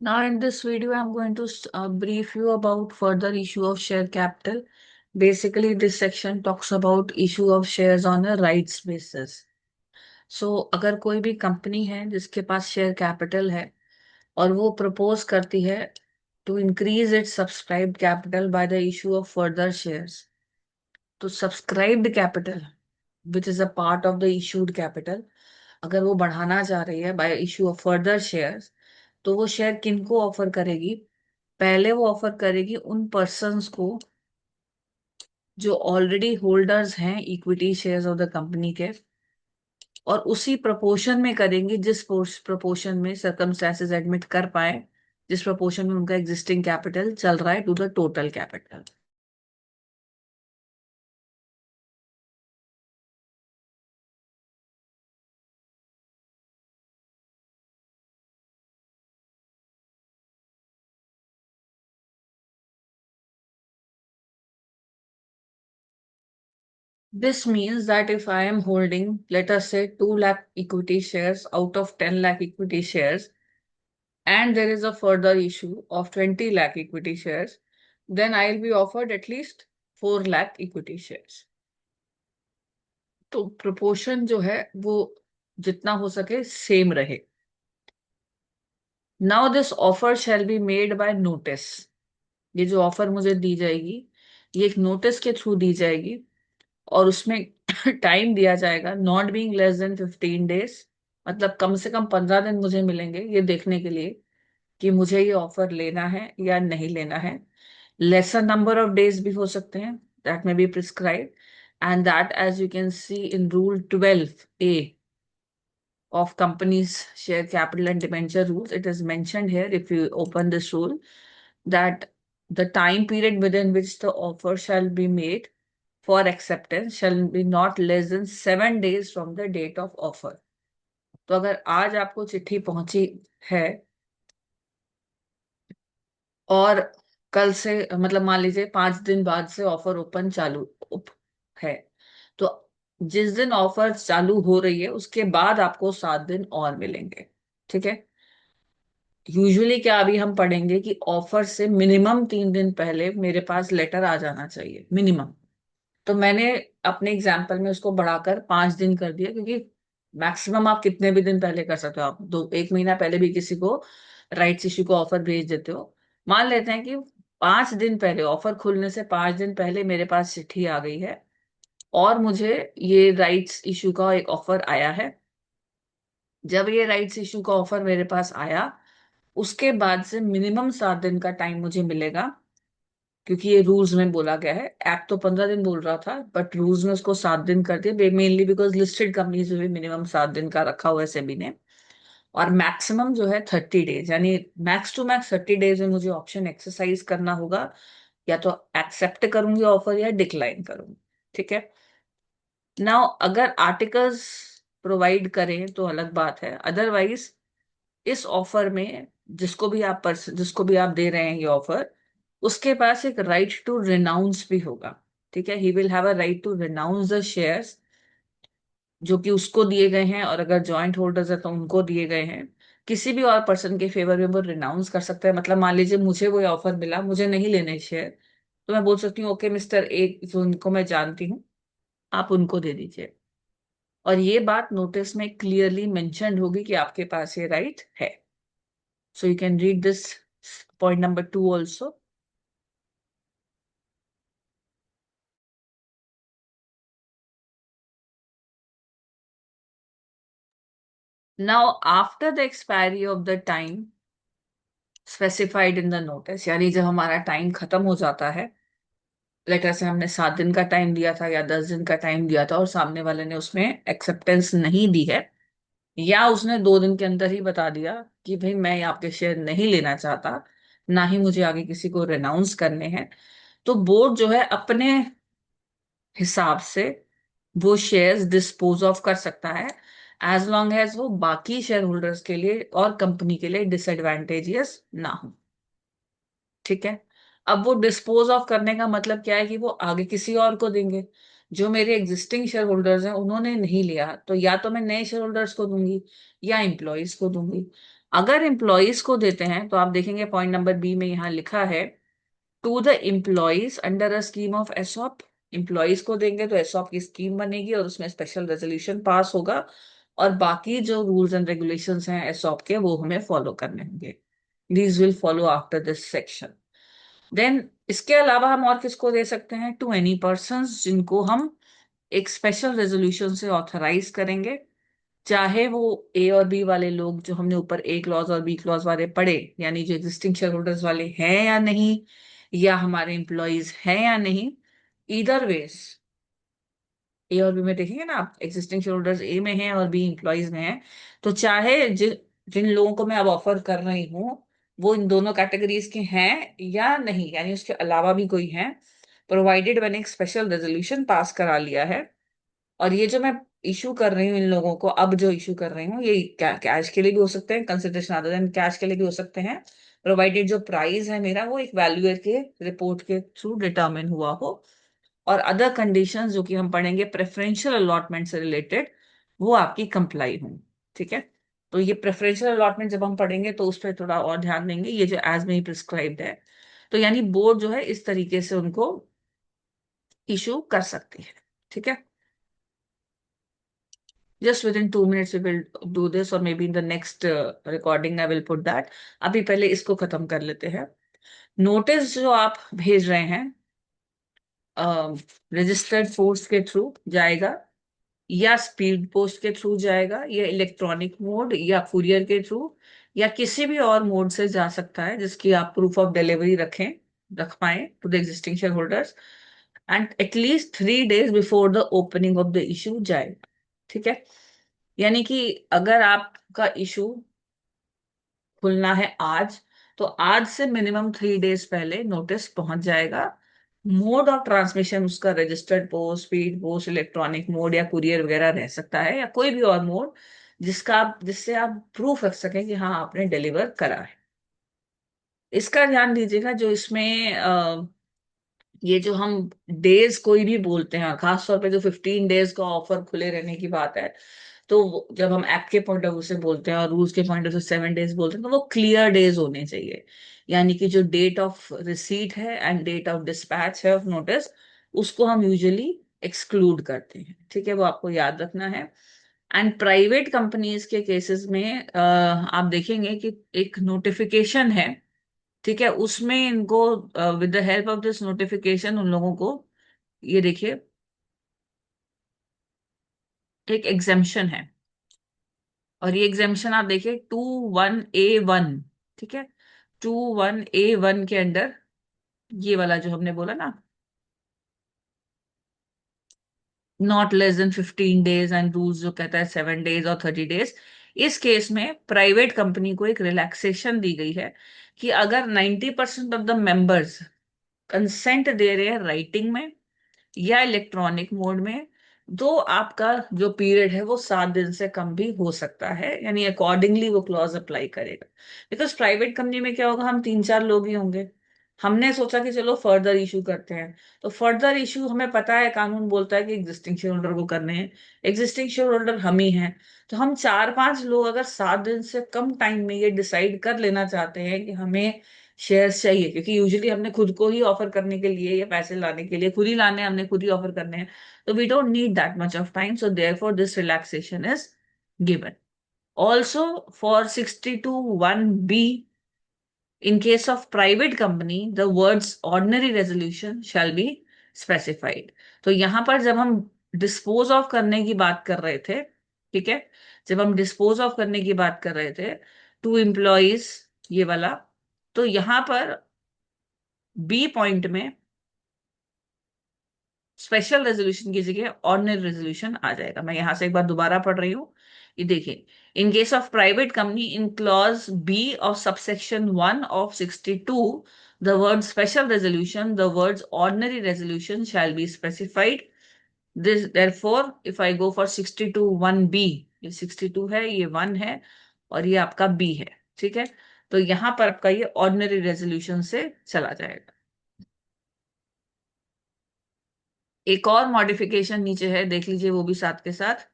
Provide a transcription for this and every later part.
Now, in this video, I'm going to brief you about further issue of share capital. Basically, this section talks about issue of shares on a rights basis. So, अगर कोई भी company है जिसके पास share capital है और वो propose करती है to increase its subscribed capital by the issue of further shares, तो subscribed capital which is a part of the issued capital अगर वो बढ़ाना चाह रही है by issue of further shares, तो वो शेयर किनको ऑफर करेगी? पहले वो ऑफर करेगी उन पर्सन्स को जो ऑलरेडी होल्डर्स हैं equity shares of the company के, और उसी प्रपोर्शन में करेंगी जिस प्रपोर्शन में सर्कमस्टेंसेस एडमिट कर पाए, जिस प्रपोर्शन में उनका एग्जिस्टिंग कैपिटल चल रहा है to the total capital. This means that if I am holding, let us say, 2 lakh equity shares out of 10 lakh equity shares, and there is a further issue of 20 lakh equity shares, then I'll be offered at least 4 lakh equity shares. तो proportion जो है वो जितना हो सके same रहे। Now this offer shall be made by notice. ये जो ऑफर मुझे दी जाएगी, ये एक नोटिस के थ्रू दी जाएगी, और उसमें टाइम दिया जाएगा not being less than 15 days. मतलब कम से कम 15 दिन मुझे मिलेंगे ये देखने के लिए कि मुझे ये ऑफर लेना है या नहीं लेना है। लेसर नंबर ऑफ डेज भी हो सकते हैं, that may be prescribe, and that as you can see in rule 12A of companies share capital and debenture rules, it is mentioned here, if you open this rule, that the time period within which the offer shall be made for acceptance shall be not less than 7 days from the date of offer. तो अगर आज आपको चिट्ठी पहुंची है और कल से, मतलब मान लीजिए 5 दिन बाद से ऑफर ओपन चालू है, तो जिस दिन ऑफर चालू हो रही है उसके बाद आपको 7 दिन और मिलेंगे। ठीक है। यूजुअली क्या अभी हम पढ़ेंगे कि ऑफर से मिनिमम 3 दिन पहले मेरे पास लेटर आ जाना चाहिए मिनिमम। तो मैंने अपने एग्जाम्पल में उसको बढ़ाकर 5 दिन कर दिया, क्योंकि मैक्सिमम आप कितने भी दिन पहले कर सकते हो, आप 1 महीना पहले भी किसी को राइट्स इशू को ऑफर भेज देते हो। मान लेते हैं कि 5 दिन पहले, ऑफर खुलने से 5 दिन पहले मेरे पास चिट्ठी आ गई है और मुझे ये राइट्स इशू का एक ऑफर आया है। जब ये राइट्स इशू का ऑफर मेरे पास आया, उसके बाद से मिनिमम 7 दिन का टाइम मुझे मिलेगा, क्योंकि ये रूल्स में बोला गया है। एक्ट तो 15 दिन बोल रहा था, बट रूल्स में उसको 7 दिन कर दिया, मेनली बिकॉज लिस्टेड कंपनीज में भी मिनिमम 7 दिन का रखा हुआ है सेबी ने। और मैक्सिमम जो है 30 डेज, यानी मैक्स टू मैक्स 30 डेज में मुझे ऑप्शन एक्सरसाइज करना होगा, या तो एक्सेप्ट करूंगी ऑफर या डिक्लाइन करूंगी। ठीक है। नाउ अगर आर्टिकल्स प्रोवाइड करें तो अलग बात है, अदरवाइज इस ऑफर में जिसको भी आप दे रहे हैं ये ऑफर, उसके पास एक राइट टू रिनाउंस भी होगा। ठीक है। He will have a right to renounce the shares जो कि उसको दिए गए हैं, और अगर जॉइंट होल्डर्स है तो उनको दिए गए हैं। किसी भी और पर्सन के फेवर में वो रिनाउंस कर सकता है। मतलब मान लीजिए मुझे वो ऑफर मिला, मुझे नहीं लेने शेयर, तो मैं बोल सकती हूँ ओके मिस्टर ए, जो उनको मैं जानती हूँ, आप उनको दे दीजिए। और ये बात नोटिस में क्लियरली मेंशन्ड होगी कि आपके पास ये राइट है। So you can read this point number 2 also. Now, after the expiry of the time specified in the notice, यानी जब हमारा टाइम खत्म हो जाता है, लेटर से हमने 7 दिन का टाइम दिया था या 10 दिन का टाइम दिया था और सामने वाले ने उसमें एक्सेप्टेंस नहीं दी है, या उसने 2 दिन के अंदर ही बता दिया कि भाई मैं आपके शेयर नहीं लेना चाहता, ना ही मुझे आगे किसी को रेनाउंस करने हैं, तो बोर्ड जो है अपने हिसाब से वो शेयर्स डिस्पोज ऑफ कर सकता है, एज लॉन्ग एज वो बाकी शेयर होल्डर्स के लिए और कंपनी के लिए डिसएडवांटेजियस ना हो। ठीक है। अब वो डिस्पोज ऑफ करने का मतलब क्या है कि वो आगे किसी और को देंगे। जो मेरे एग्जिस्टिंग शेयर होल्डर्स हैं उन्होंने नहीं लिया, तो या तो मैं नए शेयर होल्डर्स को दूंगी या एम्प्लॉयज को दूंगी। अगर एम्प्लॉयज को देते हैं तो आप देखेंगे पॉइंट नंबर बी में यहाँ लिखा है, to the employees under a scheme of ESOP. Employees को देंगे तो एसॉप की स्कीम बनेगी और उसमें स्पेशल रेजोल्यूशन पास होगा, और बाकी जो रूल्स एंड रेगुलेशंस हैं एसॉप के वो हमें फॉलो करने होंगे। These will follow after this section. Then इसके अलावा हम और किसको दे सकते हैं, टू एनी पर्सन जिनको हम एक स्पेशल रेजोल्यूशन से ऑथराइज करेंगे, चाहे वो ए और बी वाले लोग जो हमने ऊपर ए क्लॉज और बी क्लॉज वाले पढ़े, यानी जो एग्जिस्टिंग शेयर होल्डर्स वाले हैं या नहीं, या हमारे एम्प्लॉयज हैं या नहीं, इधर वेज ए और बी में देखेंगे ना आप, एग्जिस्टिंग शेयर होल्डर्स ए में हैं और बी एम्प्लॉयज में हैं, तो चाहे जिन जिन लोगों को मैं अब ऑफर कर रही हूँ वो इन दोनों कैटेगरीज के हैं या नहीं, यानी उसके अलावा भी कोई है, प्रोवाइडेड मैंने एक स्पेशल रेजोल्यूशन पास करा लिया है, और ये जो मैं इशू कर रही हूँ इन लोगों को, अब जो इशू कर रही हूँ ये कैश के लिए भी हो सकते हैं, कंसिडरेशन अदर देन कैश के लिए भी हो सकते हैं, प्रोवाइडेड जो प्राइस है मेरा वो एक वैल्यूअर के रिपोर्ट के थ्रू डिटरमिन हुआ हो, और अदर कंडीशंस जो कि हम पढ़ेंगे प्रेफरेंशियल अलॉटमेंट से रिलेटेड, वो आपकी कंप्लाई हों। ठीक है, तो ये प्रेफरेंशियल अलॉटमेंट जब हम पढ़ेंगे तो उस पर थोड़ा और ध्यान देंगे, ये जो एज में प्रिस्क्राइब्ड है, तो यानी बोर्ड जो है इस तरीके से उनको इशू कर सकती है। ठीक है, just within 2 minutes we will do this, or maybe in the next recording I will put that. अभी पहले इसको खत्म कर लेते हैं। नोटिस जो आप भेज रहे हैं रजिस्टर्ड फोर्स के थ्रू जाएगा, या स्पीड पोस्ट के थ्रू जाएगा, या इलेक्ट्रॉनिक मोड या कुरियर के थ्रू, या किसी भी और मोड से जा सकता है जिसकी आप प्रूफ ऑफ डिलीवरी रख पाए to the existing share holders, and at least 3 days before the opening of the issue जाएगा। ठीक है, यानी कि अगर आपका इशू खुलना है आज, तो आज से मिनिमम 3 days पहले नोटिस पहुंच जाएगा। मोड ऑफ ट्रांसमिशन उसका registered post, speed post, electronic mode या कुरियर वगैरह रह सकता है, या कोई भी और मोड जिससे आप प्रूफ रख सकें कि हाँ आपने डिलीवर करा है। इसका ध्यान दीजिएगा, जो इसमें ये जो हम डेज कोई भी बोलते हैं, खासतौर पे जो 15 days का ऑफर खुले रहने की बात है, तो जब हम ऐप के पॉइंट ऑफ व्यू से बोलते हैं और रूल्स के पॉइंट ऑफ व्यू से 7 days बोलते हैं, तो वो क्लियर डेज होने चाहिए। यानी कि जो डेट ऑफ रिसीट है एंड डेट ऑफ डिस्पैच है ऑफ नोटिस, उसको हम यूजुअली एक्सक्लूड करते हैं। ठीक है, वो आपको याद रखना है। एंड प्राइवेट कंपनीज के केसेस में आप देखेंगे कि एक नोटिफिकेशन है, ठीक है, उसमें इनको with the help of this notification उन लोगों को, ये देखिए, एक एग्जेम्पशन है, और ये एग्जेम्पशन आप देखिए 21A1। ठीक है, 21A1 के अंडर ये वाला जो हमने बोला ना, not less then 15 days, and rules जो कहता है 7 days और 30 days, इस केस में प्राइवेट कंपनी को एक रिलैक्सेशन दी गई है कि अगर 90% ऑफ द मेंबर्स कंसेंट दे रहे हैं राइटिंग में या इलेक्ट्रॉनिक मोड में, तो आपका जो पीरियड है वो 7 दिन से कम भी हो सकता है, यानी अकॉर्डिंगली वो क्लॉज अप्लाई करेगा। बिकॉज प्राइवेट कंपनी में क्या होगा, हम 3-4 लोग ही होंगे, हमने सोचा कि चलो फर्दर इशू करते हैं, तो फर्दर इशू हमें पता है कानून बोलता है कि एग्जिस्टिंग शेयर होल्डर को करने हैं, एग्जिस्टिंग शेयर होल्डर हम ही हैं, तो हम 4-5 लोग अगर 7 दिन से कम टाइम में ये डिसाइड कर लेना चाहते हैं कि हमें शेयर्स चाहिए, क्योंकि यूजुअली हमने खुद को ही ऑफर करने के लिए या पैसे लाने के लिए खुद ही लाने हैं, हमने खुद ही ऑफर करने हैं, तो we don't need that much of time, so therefore this relaxation is given. Also for 62(1)(b, in case of private company the words ordinary resolution shall be specified। तो यहां पर जब हम डिस्पोज ऑफ करने की बात कर रहे थे, ठीक है, जब हम डिस्पोज ऑफ करने की बात कर रहे थे टू एम्प्लॉयज, ये वाला, तो यहां पर बी पॉइंट में स्पेशल रेजोल्यूशन की जगह ऑर्डिनरी रेजोल्यूशन आ जाएगा। मैं यहां से एक बार दोबारा पढ़ रही हूँ, ये देखिए, in case of private company in clause B of subsection 1 of 62, the word special resolution, the words ordinary resolution shall be specified। This therefore if I go for 62(1)(b, ये 62 है, ये 1 है, और ये आपका बी है। ठीक है, तो यहां पर आपका ये ऑर्डिनरी रेजोल्यूशन से चला जाएगा। एक और मॉडिफिकेशन नीचे है, देख लीजिए वो भी साथ के साथ।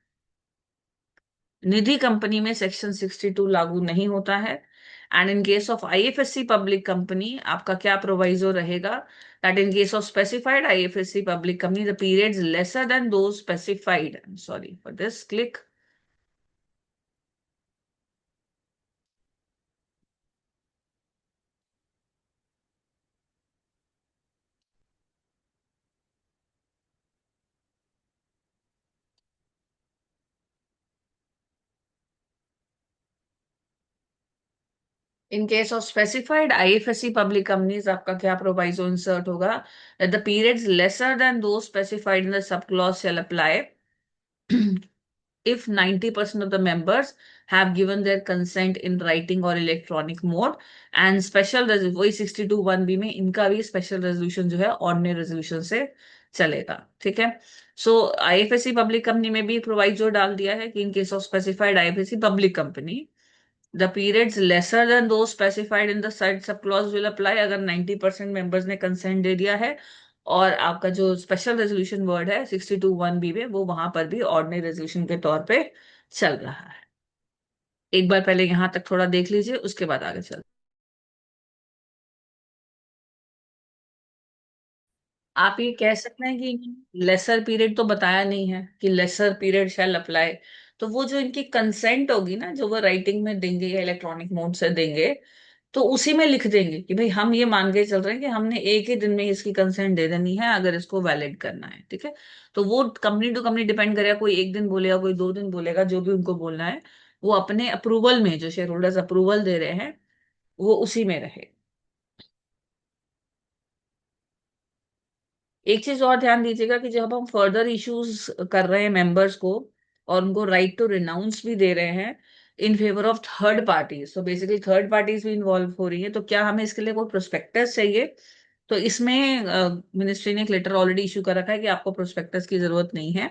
निधि कंपनी में सेक्शन 62 लागू नहीं होता है। And in case of IFSC public company आपका क्या प्रोवाइजो रहेगा, that in case of specified IFSC public company the periods lesser than those specified, sorry for this click. In case of specified IFSC public companies आपका क्या proviso insert होगा, that the periods lesser than those specified in the sub clause shall apply if 90% of the members have given their consent in writing or electronic mode, and special वही 62(1)(b) में इनका भी special resolution जो है ordinary resolution से चलेगा। ठीक है। सो आईएफएससी पब्लिक कंपनी में भी प्रोवाइजो डाल दिया है कि in case of specified IFSC public company the periods lesser than those specified in the side sub clause will apply, अगर 90% मेंबर्स ने कंसेंट दे दिया है। और आपका जो स्पेशल रेजोल्यूशन वर्ड है 62(1)(b) में वो वहां पर भी ऑर्डिनरी रेजोल्यूशन के तौर पे चल रहा है। एक बार पहले यहां तक थोड़ा देख लीजिए, उसके बाद आगे चल। आप ये कह सकते हैं कि लेसर पीरियड तो बताया नहीं है कि लेसर पीरियड शैल अप्लाई। तो वो जो इनकी कंसेंट होगी ना, जो वो राइटिंग में देंगे या इलेक्ट्रॉनिक मोड से देंगे, तो उसी में लिख देंगे कि भाई हम ये मान के चल रहे हैं कि हमने एक ही दिन में इसकी कंसेंट दे देनी है अगर इसको वैलिड करना है। ठीक है। तो वो कंपनी टू कंपनी डिपेंड करेगा, कोई एक दिन बोलेगा, कोई 2 दिन बोलेगा, जो भी उनको बोलना है वो अपने अप्रूवल में, जो शेयर होल्डर्स अप्रूवल दे रहे हैं वो उसी में रहे। एक चीज और ध्यान दीजिएगा कि जब हम फर्दर इश्यूज कर रहे हैं मेंबर्स को और उनको राइट टू रिनाउंस भी दे रहे हैं in favour of third parties, तो बेसिकली थर्ड पार्टीज भी इन्वॉल्व हो रही है, तो क्या हमें इसके लिए कोई प्रोस्पेक्टस चाहिए? तो इसमें मिनिस्ट्री ने एक लेटर ऑलरेडी इशू कर रखा है कि आपको प्रोस्पेक्टस की जरूरत नहीं है।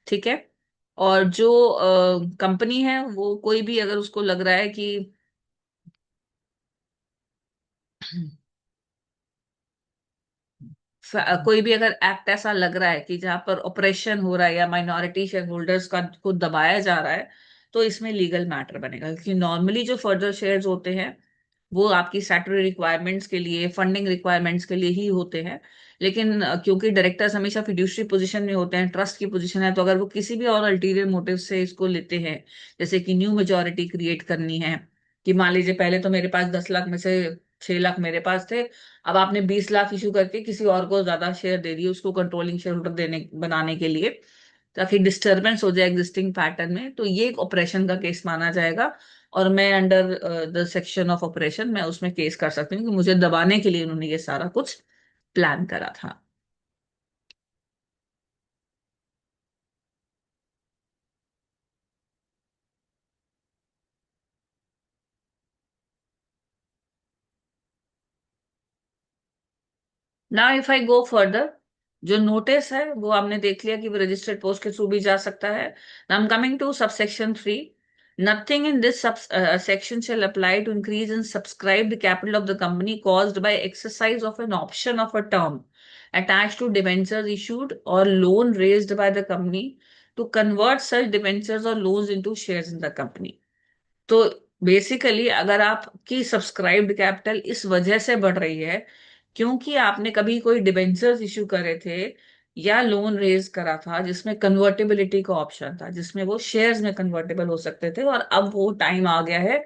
ठीक है। और जो कंपनी है वो कोई भी अगर उसको लग रहा है कि कोई भी अगर एक्ट ऐसा लग रहा है कि जहां पर ऑपरेशन हो रहा है या माइनॉरिटी शेयर होल्डर्स का को दबाया जा रहा है, तो इसमें लीगल मैटर बनेगा। क्योंकि नॉर्मली जो फर्दर शेयर्स होते हैं वो आपकी स्टैट्यूटरी रिक्वायरमेंट्स के लिए, फंडिंग रिक्वायरमेंट्स के लिए ही होते हैं। लेकिन क्योंकि डायरेक्टर्स हमेशा फिड्यूशरी पोजीशन में होते हैं, ट्रस्ट की पोजीशन है, तो अगर वो किसी भी और अल्टीरियर मोटिव से इसको लेते हैं, जैसे कि न्यू मेजोरिटी क्रिएट करनी है, कि मान लीजिए पहले तो मेरे पास 10 लाख में से 6 लाख मेरे पास थे, अब आपने 20 लाख इशू करके किसी और को ज्यादा शेयर दे दिए उसको कंट्रोलिंग शेयर होल्डर देने बनाने के लिए, ताकि डिस्टरबेंस हो जाए एग्जिस्टिंग पैटर्न में, तो ये एक ऑपरेशन का केस माना जाएगा। और मैं under the section of operation मैं उसमें केस कर सकती हूँ कि मुझे दबाने के लिए उन्होंने ये सारा कुछ प्लान करा था। ना इफ आई गो फर्दर, जो नोटिस है वो आपने देख लिया कि वो रजिस्टर्ड पोस्ट के थ्रू भी जा सकता है। Now I am coming to subsection 3। Nothing in this section shall apply to increase in subscribed capital of the company caused by exercise of an option of a term attached to debentures issued or loan raised by the company to convert such debentures or loans into shares in the company। तो basically अगर आपकी subscribed capital इस वजह से बढ़ रही है क्योंकि आपने कभी कोई डिबेंचर्स इशू करे थे या लोन रेज करा था जिसमें कन्वर्टेबिलिटी का ऑप्शन था, जिसमें वो शेयर्स में कन्वर्टेबल हो सकते थे, और अब वो टाइम आ गया है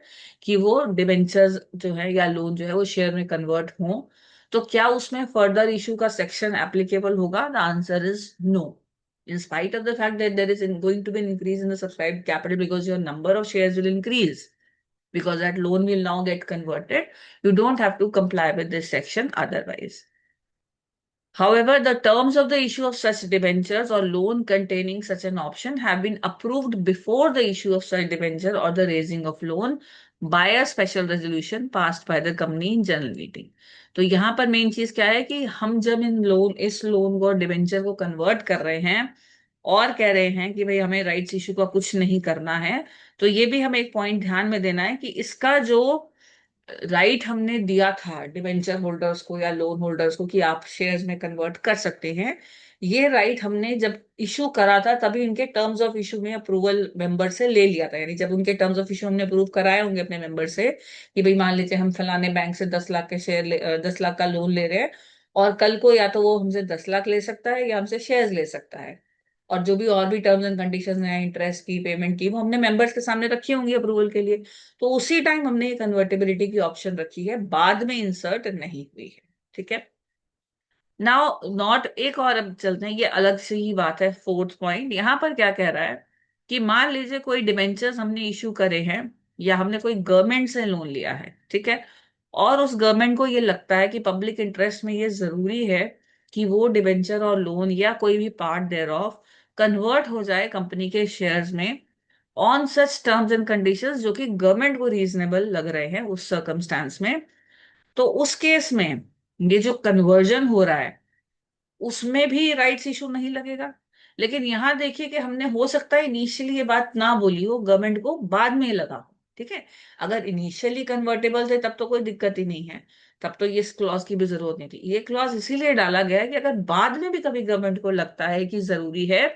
कि वो डिबेंचर्स जो है या लोन जो है वो शेयर में कन्वर्ट हो, तो क्या उसमें फर्दर इशू का सेक्शन एप्लीकेबल होगा? The answer is no. In spite of the fact that there is going to be an increase in the subscribed capital because your number of shares will increase, because that loan will now get converted, you don't have to comply with this section otherwise. However, the terms of the issue of such debentures or loan containing such an option have been approved before the issue of such debenture or the raising of loan by a special resolution passed by the company in general meeting। तो यहाँ पर main चीज क्या है कि हम जब इस लोन को डिबेंचर को कन्वर्ट कर रहे हैं और कह रहे हैं कि भाई हमें राइट्स इशू का कुछ नहीं करना है, तो ये भी हमें एक पॉइंट ध्यान में देना है कि इसका जो राइट हमने दिया था डिवेंचर होल्डर्स को या लोन होल्डर्स को कि आप शेयर्स में कन्वर्ट कर सकते हैं, ये राइट हमने जब इशू करा था तभी उनके टर्म्स ऑफ इशू में अप्रूवल मेंबर से ले लिया था। यानी जब उनके टर्म्स ऑफ इशू हमने अप्रूव कराए होंगे अपने मेंबर से कि भाई मान लीजिए हम फलाने बैंक से 10 लाख के शेयर 10 लाख का लोन ले रहे हैं, और कल को या तो वो हमसे 10 लाख ले सकता है या हमसे शेयर्स ले सकता है, और जो भी और भी टर्म्स एंड कंडीशंस हैं इंटरेस्ट की पेमेंट की वो हमने मेंबर्स के सामने रखी होंगी अप्रूवल के लिए। तो उसी टाइम हमने ये कन्वर्टेबिलिटी की ऑप्शन रखी है, बाद में इंसर्ट नहीं हुई है। ठीक है। नाउ नॉट एक और अब चलते हैं, ये अलग से ही बात है। फोर्थ पॉइंट यहाँ पर क्या कह रहा है कि मान लीजिए कोई डिबेंचर्स हमने इशू करे हैं या हमने कोई गवर्नमेंट से लोन लिया है, ठीक है, और उस गवर्नमेंट को ये लगता है कि पब्लिक इंटरेस्ट में ये जरूरी है कि वो डिबेंचर और लोन या कोई भी पार्ट देयर ऑफ कन्वर्ट हो जाए कंपनी के शेयर्स में on such terms and conditions जो कि गवर्नमेंट को रीजनेबल लग रहे हैं उस सर्कमस्टांस में, तो उस केस में ये जो कन्वर्जन हो रहा है उसमें भी राइट्स इशू नहीं लगेगा। लेकिन यहां देखिए कि हमने हो सकता है इनिशियली ये बात ना बोली हो, गवर्नमेंट को बाद में लगा हो। ठीक है। अगर इनिशियली कन्वर्टेबल थे तब तो कोई दिक्कत ही नहीं है, तब तो ये इस क्लॉज की भी जरूरत नहीं थी। ये क्लॉज इसीलिए डाला गया है कि अगर बाद में भी कभी गवर्नमेंट को लगता है कि जरूरी है,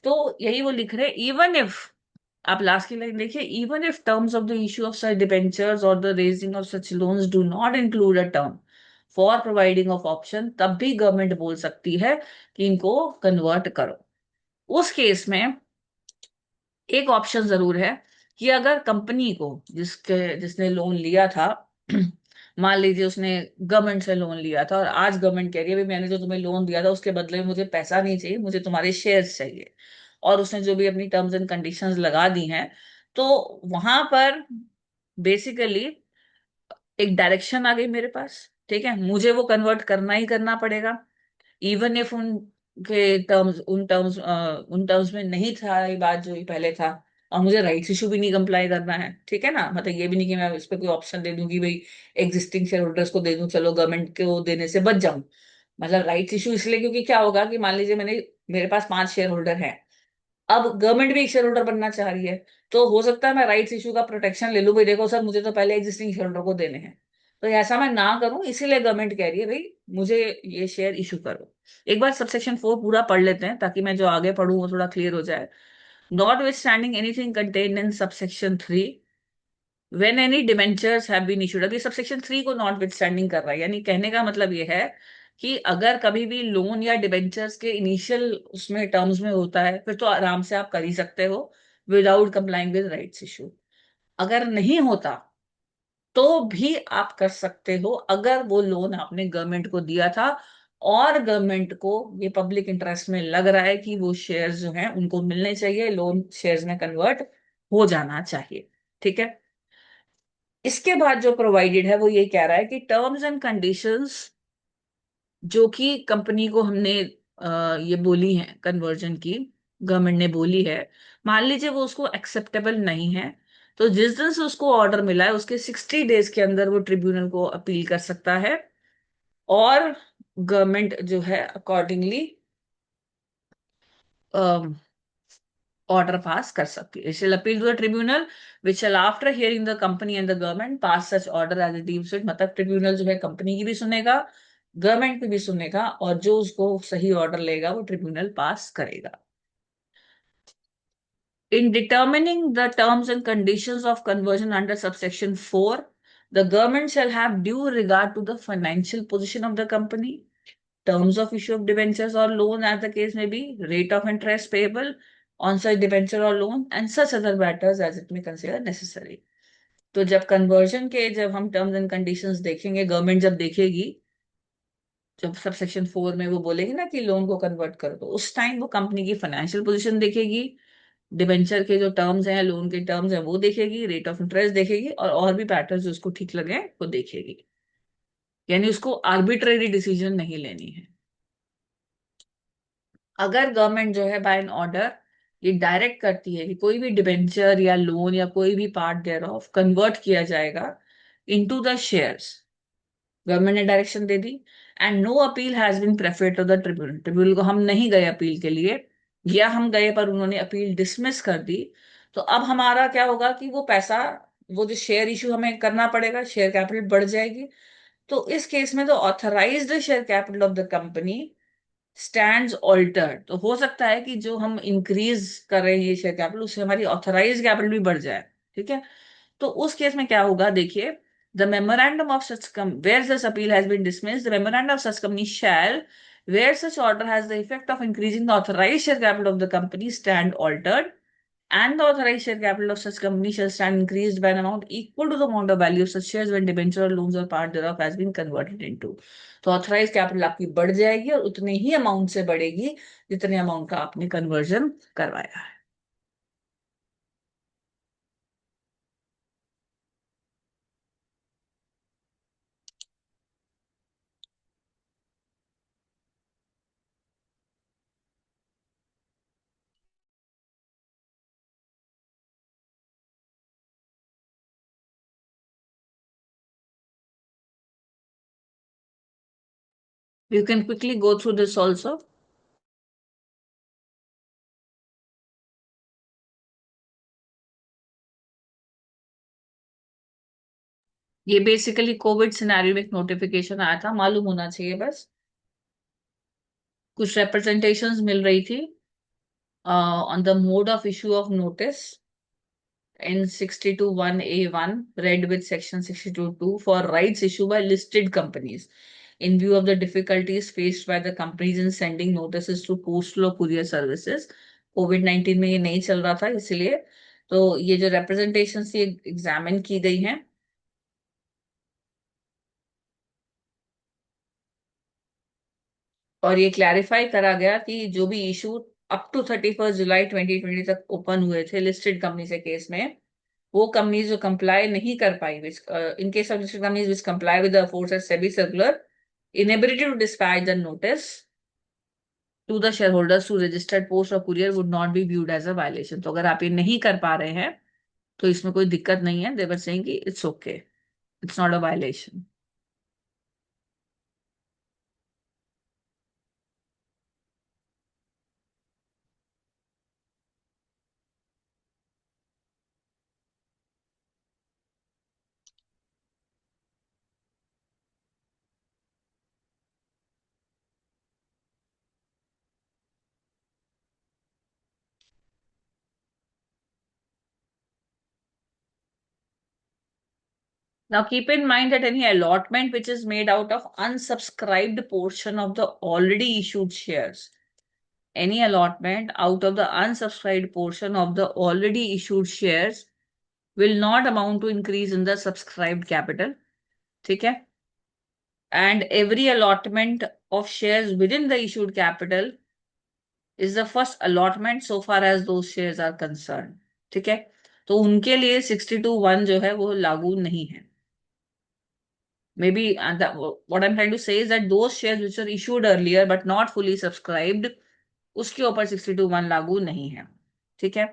तो यही वो लिख रहे हैं, इवन इफ, आप लास्ट की लाइन देखिए, even if terms of the issue of such debentures और the raising of such loans do not include a term for providing of option, तब भी गवर्नमेंट बोल सकती है कि इनको कन्वर्ट करो। उस केस में एक ऑप्शन जरूर है कि अगर कंपनी को जिसने लोन लिया था मान लीजिए उसने गवर्नमेंट से लोन लिया था और आज गवर्नमेंट कह रही है भाई मैंने जो तुम्हें लोन दिया था उसके बदले में मुझे पैसा नहीं चाहिए, मुझे तुम्हारे शेयर्स चाहिए, और उसने जो भी अपनी टर्म्स एंड कंडीशंस लगा दी हैं, तो वहां पर बेसिकली एक डायरेक्शन आ गई मेरे पास। ठीक है, मुझे वो कन्वर्ट करना ही करना पड़ेगा, इवन इफ उनके टर्म्स उन टर्म्स में नहीं था ये बात जो ये पहले था, और मुझे राइट्स इशू भी नहीं कंप्लाई करना है। ठीक है ना, मतलब ये भी नहीं कि मैं इस पे कोई ऑप्शन दे दूं कि भाई एग्जिस्टिंग शेयर होल्डर्स को दे दूं, चलो गवर्नमेंट को देने से बच जाऊं। मतलब राइट्स इशू इसलिए क्योंकि क्या होगा कि मान लीजिए मेरे पास 5 शेयर होल्डर हैं, अब गवर्नमेंट भी एक शेयर होल्डर बनना चाह रही है, तो हो सकता है मैं राइट्स इशू का प्रोटेक्शन ले लूं, भाई देखो सर मुझे तो पहले एग्जिस्टिंग शेयर होल्डर को देने हैं, तो ऐसा मैं ना करूं, इसीलिए गवर्नमेंट कह रही है भाई मुझे ये शेयर इशू करो। एक बार सबसेक्शन 4 पूरा पढ़ लेते हैं ताकि मैं जो आगे पढ़ूं वो थोड़ा क्लियर हो जाए। Notwithstanding anything contained in subsection 3 when any debentures have been issued. अभी सबसेक्शन 3 को नॉट विथ स्टैंडिंग कर रहा है, यानी कहने का मतलब ये है कि अगर कभी भी लोन या डिबेंचर्स के इनिशियल उसमें टर्म्स में होता है फिर तो आराम से आप कर ही सकते हो without complying with rights issue. अगर नहीं होता तो भी आप कर सकते हो अगर वो लोन आपने गवर्नमेंट को दिया था और गवर्नमेंट को ये पब्लिक इंटरेस्ट में लग रहा है कि वो शेयर्स जो हैं उनको मिलने चाहिए, लोन शेयर्स में कन्वर्ट हो जाना चाहिए। ठीक है। इसके बाद जो प्रोवाइडेड है वो ये कह रहा है कि टर्म्स एंड कंडीशंस जो कि कंपनी को हमने ये बोली है कन्वर्जन की, गवर्नमेंट ने बोली है, मान लीजिए वो उसको एक्सेप्टेबल नहीं है, तो जिस दिन से उसको ऑर्डर मिला है उसके 60 डेज के अंदर वो ट्रिब्यूनल को अपील कर सकता है, और गवर्नमेंट जो है अकॉर्डिंगली ऑर्डर पास कर सकती है। Shall appeal to the tribunal which shall after hearing the company and the government pass such order as it deems fit. मतलब ट्रिब्यूनल जो है कंपनी की भी सुनेगा, गवर्नमेंट की भी सुनेगा, और जो उसको सही ऑर्डर लेगा वो ट्रिब्यूनल पास करेगा। In determining the terms and conditions of conversion under subsection 4, the government shall have due regard to the financial position of the company, terms of issue of debentures or loan as the case may be, rate of interest payable on such debenture or loan, and such other matters as it may consider necessary. तो जब conversion के जब हम terms and conditions देखेंगे, government जब देखेगी, जब sub section 4 में वो बोलेगी ना कि लोन को कन्वर्ट करो, तो उस टाइम वो कंपनी की फाइनेंशियल पोजीशन देखेगी, डिबेंचर के जो टर्म्स हैं, लोन के टर्म्स हैं वो देखेगी, रेट ऑफ इंटरेस्ट देखेगी, और भी पैटर्न जो उसको ठीक लगे वो देखेगी। यानी उसको आर्बिट्रेरी डिसीजन नहीं लेनी है। अगर गवर्नमेंट जो है बाय एन ऑर्डर ये डायरेक्ट करती है कि कोई भी डिबेंचर या लोन या कोई भी पार्ट देयर ऑफ कन्वर्ट किया जाएगा इनटू द शेयर्स, गवर्नमेंट ने डायरेक्शन दे दी, and no appeal has been preferred to the tribunal, tribunal को हम नहीं गए अपील के लिए, या हम गए पर उन्होंने अपील डिसमिस कर दी, तो अब हमारा क्या होगा कि वो पैसा वो जो शेयर इशू हमें करना पड़ेगा, शेयर कैपिटल बढ़ जाएगी। तो इस केस में तो authorised share capital of the company stands altered. तो हो सकता है कि जो हम इंक्रीज कर रहे हैं ये शेयर कैपिटल, उससे हमारी ऑथराइज कैपिटल भी बढ़ जाए। ठीक है। तो उस केस में क्या होगा, देखिए, the memorandum of such come where such appeal has been dismissed, the memorandum of such company shall where such order has the effect of increasing the authorize share capital of the company stand altered, and the authorized share capital of such company shall stand increased by an amount equal to the amount of value of such shares when debenture or loans or part thereof has been converted into। तो authorise capital आपकी बढ़ जाएगी और उतने ही amount से बढ़ेगी जितने amount का आपने कन्वर्जन करवाया है। You can quickly go through this also। ये बेसिकली कोविड सिनेरियो में एक नोटिफिकेशन आया था, मालूम होना चाहिए बस। कुछ रिप्रेजेंटेशंस मिल रही थी on the mode of issue of notice in 621A1 read with section 62(2) for rights issued by listed companies in view of the difficulties faced by the companies in sending notices through postal or courier services। Covid 19 में ये नहीं चल रहा था इसलिए। तो ये जो रिप्रेजेंटेशन ये एग्जामिन की गई हैं और ये क्लैरिफाई करा गया कि जो भी इशू अप टू 31 जुलाई 2020 तक ओपन हुए थे लिस्टेड कंपनी के केस में, वो कंपनीज जो कंप्लाई नहीं कर पाई, which in case of listed companies which comply with the aforesaid SEBI circular, inability to dispatch the notice to the shareholders through registered post or courier would not be viewed as a violation। तो अगर आप ये नहीं कर पा रहे हैं तो इसमें कोई दिक्कत नहीं है। देवर सेइंग कि it's okay, it's not a violation. Now keep in mind that any allotment which is made out of unsubscribed portion of the already issued shares, any allotment out of the unsubscribed portion of the already issued shares will not amount to increase in the subscribed capital। ठीक है। And every allotment of shares within the issued capital is the first allotment so far as those shares are concerned। ठीक है। तो उनके लिए 62(1) जो है वो लागू नहीं है। Maybe what I'm trying to say is that those shares which were issued earlier but not fully subscribed, उसके ऊपर 62(1) लागू नहीं है। ठीक है।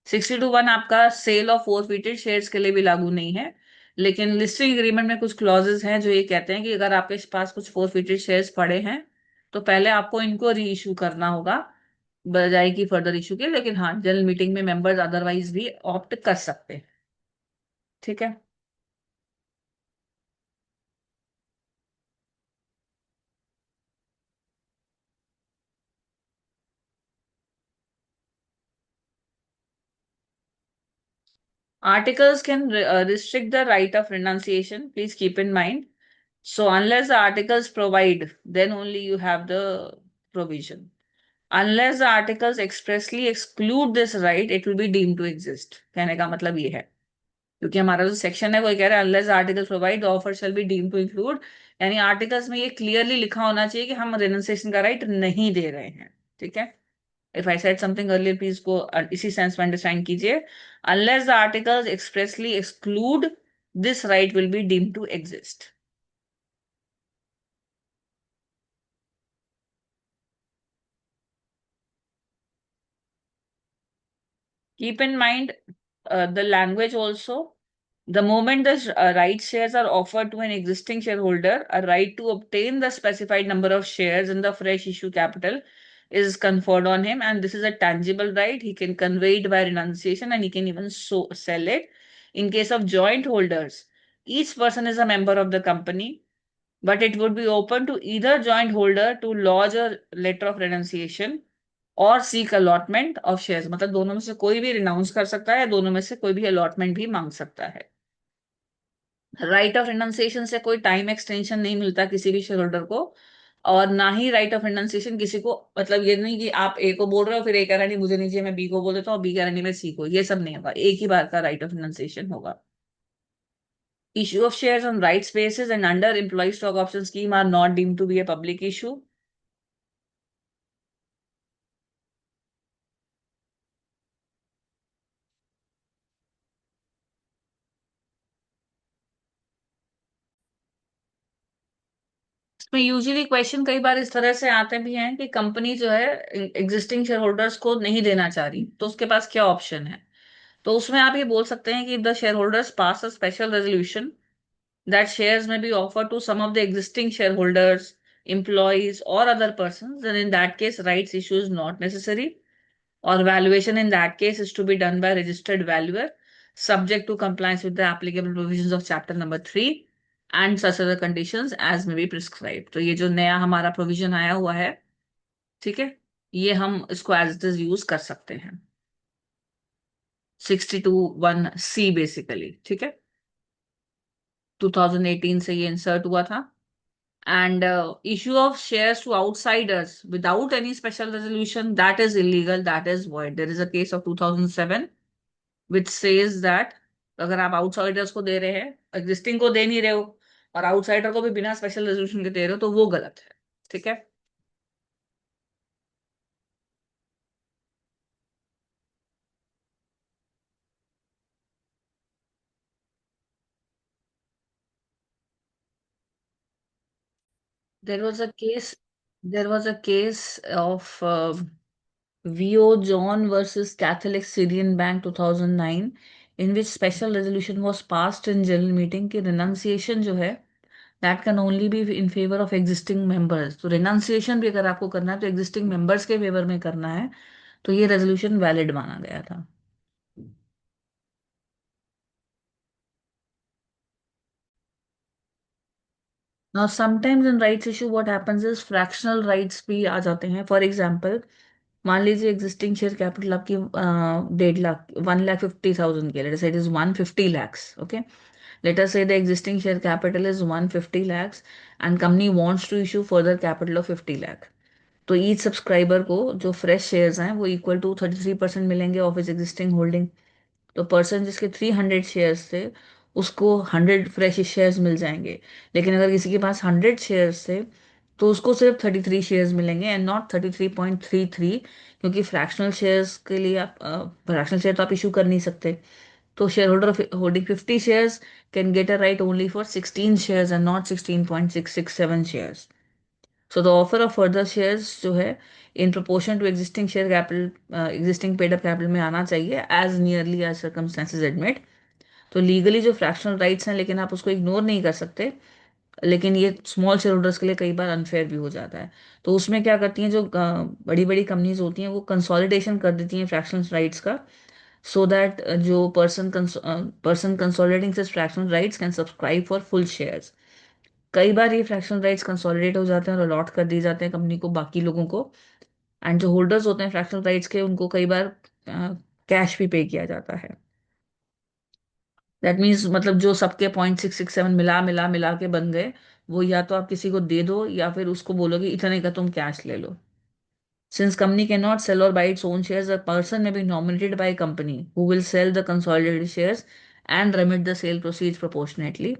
62(1) आपका सेल ऑफ फोरफिटेड शेयर्स के लिए भी लागू नहीं है, लेकिन लिस्टिंग एग्रीमेंट में कुछ क्लॉजेस हैं जो ये कहते हैं कि अगर आपके पास कुछ फोरफिटेड शेयर्स पड़े हैं तो पहले आपको इनको री इशू करना होगा बजाय की फर्दर इशू के। लेकिन हाँ, जनरल मीटिंग में मेंबर्स अदरवाइज भी ऑप्ट कर सकते हैं। ठीक है। Articles can restrict the right of renunciation. Please keep in mind. So unless the articles provide, then only you have the provision. Unless the articles expressly exclude this right, it will be deemed to exist। कहने का मतलब ये है, क्योंकि हमारा जो section है वो कह रहा है unless the articles provide, the offer shall be deemed to include। यानी आर्टिकल्स में ये क्लियरली लिखा होना चाहिए कि हम रेनुंसिएशन का राइट नहीं दे रहे हैं। ठीक है। If I said something earlier, please go इसी सेंस में अंडरस्टैंड कीजिए। Unless the articles expressly exclude, this right will be deemed to exist। Keep in mind the language also। The moment the right shares are offered to an existing shareholder, a right to obtain the specified number of shares in the fresh issue capital is conferred on him, and this is a tangible right। He can convey it by renunciation and he can even sell it In case of joint holders, each person is a member of the company, but it would be open to either joint holder to lodge a letter of renunciation और seek allotment of shares, मतलब दोनों में से कोई भी renounce कर सकता है या दोनों में से कोई भी अलॉटमेंट भी मांग सकता है। राइट ऑफ रिनाउंसिएशन से कोई टाइम एक्सटेंशन नहीं मिलता किसी भी शेयर होल्डर को, और ना ही राइट ऑफ रिनाउंसिएशन किसी को, मतलब ये नहीं कि आप ए को बोल रहे हो फिर ए कह रहा नहीं मुझे नहीं चाहिए मैं बी को बोल देता हूँ, बी कह रहा नहीं मैं सी को, ये सब नहीं होगा, एक ही बार का राइट ऑफ रिनाउंसिएशन होगा। Issue of shares on rights basis and under employee stock option scheme are not deemed to be a public issue. इसमें यूजुअली क्वेश्चन कई बार इस तरह से आते भी हैं कि कंपनी जो है एग्जिस्टिंग शेयर होल्डर्स को नहीं देना चाह रही, तो उसके पास क्या ऑप्शन है। तो उसमें आप ये बोल सकते हैं कि the share holders pass a special resolution that shares may be offered to some of the existing shareholders, employees, or other persons, then in that case, rights issue is not necessary, or valuation in that case is to be done by registered valuer, subject to compliance with the applicable provisions of chapter number 3 and such other conditions as may be prescribed। तो ये जो नया हमारा provision आया हुआ है, ठीक है, ये हम इसको एज इट इज यूज कर सकते हैं। 62(1)(c बेसिकली, ठीक है, 2018 से ये इंसर्ट हुआ था। And issue of shares to outsiders without any special resolution, that is illegal, that is void। There is a case of 2007 which says that अगर आप आउटसाइडर्स को दे रहे हैं, एग्जिस्टिंग को दे नहीं रहे हो और आउटसाइडर को भी बिना स्पेशल रेजोल्यूशन के दे रहे हो, तो वो गलत है, ठीक है। There was a case of VO John versus Catholic Syrian Bank 2009, in which special resolution was passed in general meeting कि renunciation जो है that can only be in favor of existing members। तो renunciation भी अगर आपको करना है तो existing members के फेवर में करना है, तो ये रेजोल्यूशन वैलिड माना गया था। Now sometimes in rights issue what happens is fractional rights भी आ जाते हैं। फॉर एग्जाम्पल, मान लीजिए एग्जिस्टिंग शेयर कैपिटल आपकी 1.5 लाख 1,50,000 की, लेट अस से it is 150 lakhs, okay. Let us say the existing share capital is 150 lakhs and company wants to issue further capital of 50 lakh। तो each subscriber को जो fresh shares हैं वो equal to 33% मिलेंगे of is existing holding. तो person जिसके 300 shares थे उसको 100 फ्रेश शेयर्स मिल जाएंगे, लेकिन अगर किसी के पास 100 शेयर्स थे तो उसको सिर्फ 33 शेयर्स मिलेंगे एंड नॉट 33.33, क्योंकि फ्रैक्शनल शेयर्स के लिए आप फ्रैक्शनल शेयर तो आप इशू कर नहीं सकते। तो share holder holding 50 shares can get a right only for 16 shares and not 16.667 shares। So the offer of further shares जो है in proportion to existing share capital, existing paid up capital में आना चाहिए as nearly as circumstances admit। तो legally जो fractional rights हैं लेकिन आप उसको इग्नोर नहीं कर सकते, लेकिन ये स्मॉल शेयर होल्डर्स के लिए कई बार अनफेयर भी हो जाता है। तो उसमें क्या करती हैं जो बड़ी बड़ी कंपनीज होती हैं वो कंसोलिडेशन कर देती हैं फ्रैक्शनल राइट्स का, so that जो person consolidating such fractional rights can subscribe for full shares। कई बार ये फ्रैक्शनल राइट्स कंसोलिडेट हो जाते हैं और अलॉट कर दिए जाते हैं कंपनी को बाकी लोगों को, एंड जो होल्डर्स होते हैं फ्रैक्शनल राइट्स के उनको कई बार कैश भी पे किया जाता है। दैट मीन्स मतलब जो सबके 0.667 मिला मिला मिला के बन गए, वो या तो आप किसी को दे दो या फिर उसको बोलो कि इतने का तुम कैश ले लो। Since company cannot sell or buy its own shares, a person may be nominated by a company who will sell the consolidated shares and remit the sale proceeds proportionately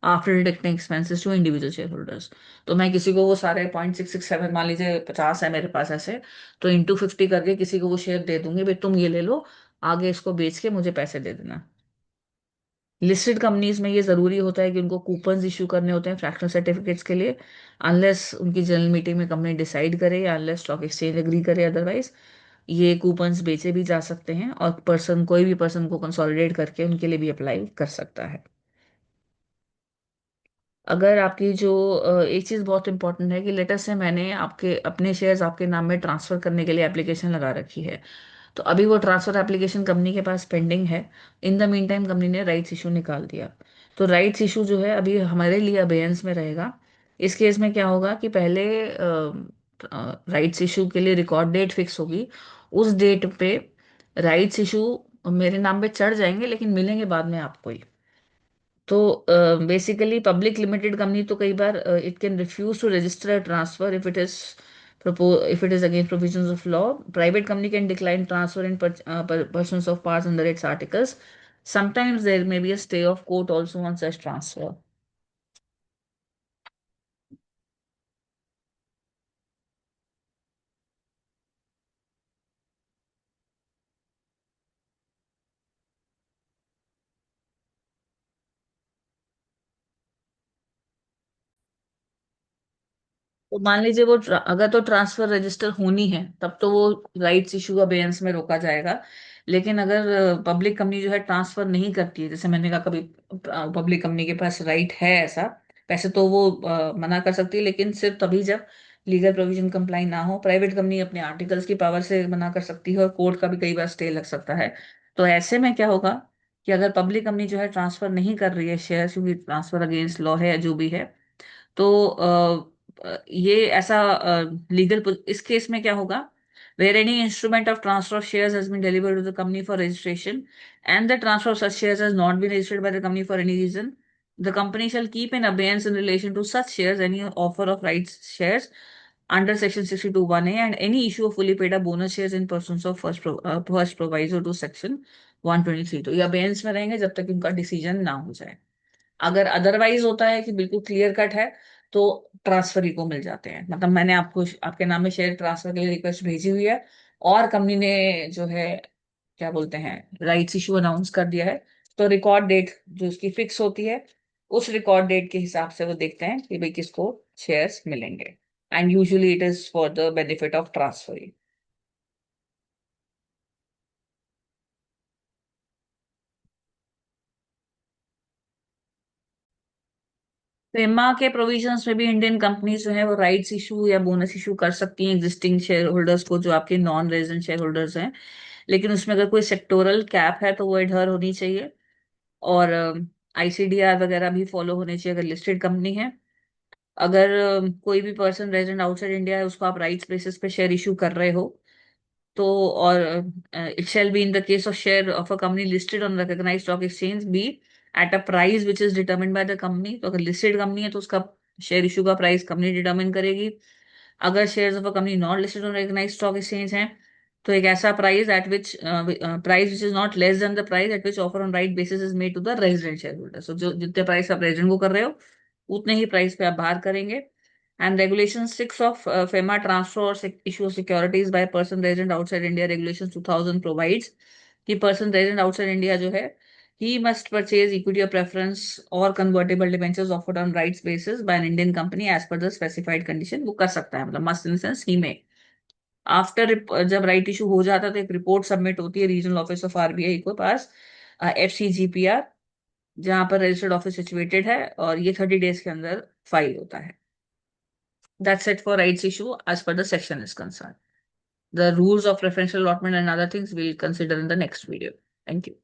after deducting expenses to individual shareholders। तो मैं किसी को वो सारे 0.667, मान लीजिए 50 है मेरे पास ऐसे, तो इंटू 50 करके किसी को वो शेयर दे दूंगी, भाई तुम ये ले लो, आगे इसको बेच के मुझे पैसे दे देना। लिस्टेड कंपनीज में ये जरूरी होता है कि उनको कूपन्स इशू करने होते हैं फ्रैक्शनल सर्टिफिकेट्स के लिए, अनलेस उनकी जनरल मीटिंग में कंपनी डिसाइड करे या अनलेस स्टॉक एक्सचेंज एग्री करे, अदरवाइज ये कूपन्स बेचे भी जा सकते हैं और पर्सन कोई भी पर्सन को कंसोलिडेट करके उनके लिए भी अप्लाई कर सकता है। अगर आपकी जो एक चीज़ बहुत इंपॉर्टेंट है कि लेटर से मैंने आपके अपने शेयर्स आपके नाम में ट्रांसफर करने के लिए एप्लीकेशन लगा रखी है, तो अभी वो ट्रांसफर एप्लीकेशन कंपनी के पास पेंडिंग है। In the mean time company ने राइट्स इशू निकाल दिया। तो राइट्स इशू जो है अभी हमारे लिए अबेयंस में रहेगा। इस केस में क्या होगा कि पहले राइट्स इशू के लिए रिकॉर्ड डेट फिक्स होगी। उस डेट पे राइट्स इशू मेरे नाम पे चढ़ जाएंगे, लेकिन मिलेंगे बाद में आपको ही। तो बेसिकली पब्लिक लिमिटेड कंपनी तो कई बार it can refuse to register transfer if it is if it is against provisions of law. Private company can decline transfer in persons of parts under its articles. Sometimes there may be a stay of court also on such transfer. तो मान लीजिए वो अगर तो transfer register होनी है तब तो वो राइट्स इशू अबेयंस में रोका जाएगा। लेकिन अगर पब्लिक कंपनी जो है ट्रांसफर नहीं करती है, जैसे मैंने कहा कभी पब्लिक कंपनी के पास राइट है ऐसा, वैसे तो वो मना कर सकती है, लेकिन सिर्फ तभी जब लीगल प्रोविजन कंप्लाई ना हो। प्राइवेट कंपनी अपने आर्टिकल्स की पावर से मना कर सकती है और कोर्ट का भी कई बार स्टे लग सकता है। तो ऐसे में क्या होगा कि अगर पब्लिक कंपनी जो है ट्रांसफर नहीं कर रही है शेयर, क्योंकि ट्रांसफर अगेंस्ट लॉ है या जो भी है, तो ये ऐसा लीगल, इस केस में क्या होगा, where any instrument of transfer of shares has been delivered to the company for registration and the transfer of such shares has not been registered by the company for any reason, the company shall keep in abeyance in relation to such shares any offer of rights shares under section 62(1)(a) and any issue of fully paid up bonus shares in persons of first proviso to section 123। तो ये abeyance में रहेंगे जब तक इनका decision ना हो जाए। अगर अदरवाइज होता है कि बिल्कुल क्लियर कट है, तो ट्रांसफर ही को मिल जाते हैं। मतलब मैंने आपको आपके नाम में शेयर ट्रांसफर के लिए रिक्वेस्ट भेजी हुई है और कंपनी ने जो है क्या बोलते हैं राइट्स इशू अनाउंस कर दिया है, तो रिकॉर्ड डेट जो उसकी फिक्स होती है, उस रिकॉर्ड डेट के हिसाब से वो देखते हैं कि भाई किसको शेयर्स मिलेंगे। And usually it is for the benefit of transfer. FEMA के प्रोविजंस में भी इंडियन कंपनीज जो है वो राइट्स इशू या बोनस इशू कर सकती हैं एग्जिस्टिंग शेयर होल्डर्स को, जो आपके नॉन रेजिडेंट शेयर होल्डर्स हैं। लेकिन उसमें अगर कोई सेक्टोरल कैप है तो वो एडहर होनी चाहिए। और आईसीडीआर वगैरह भी फॉलो होने चाहिए अगर लिस्टेड कंपनी है। अगर कोई भी पर्सन रेजिडेंट आउटसाइड इंडिया है, उसको आप राइट्स बेसिस पे शेयर इशू कर रहे हो, तो और it shall be in the case of share of a company listed on recognized stock exchange be at a price which is determined by the company। तो अगर लिस्टेड कंपनी है तो उसका शेयर इशू का प्राइस कंपनी डिटरमिन करेगी। अगर shares of a company not listed on recognized stock exchange है, तो एक ऐसा price at which price which is not less than the price at which offer on right basis is made to the resident share holder. So जो जितने price आप resident को कर रहे हो उतने ही प्राइस पे आप बाहर करेंगे। And Regulation 6 of FEMA transfer or issue of securities by person resident outside India Regulations 2000 provides कि person resident outside India जो है, he must purchase equity or preference or convertible debentures offered on rights basis by an Indian company as per the specified condition। वो कर सकता है, मतलब must in the sense he may। After जब right issue हो जाता है तो एक रिपोर्ट सबमिट होती है रीजनल ऑफिस ऑफ आरबीआई के पास, FCGPR, जहाँ पर रजिस्टर्ड ऑफिस सिचुएटेड है, और ये 30 डेज के अंदर फाइल होता है। That's it for rights issue as per the section is concerned. The rules of preferential allotment and other things we'll consider in the next video. Thank you.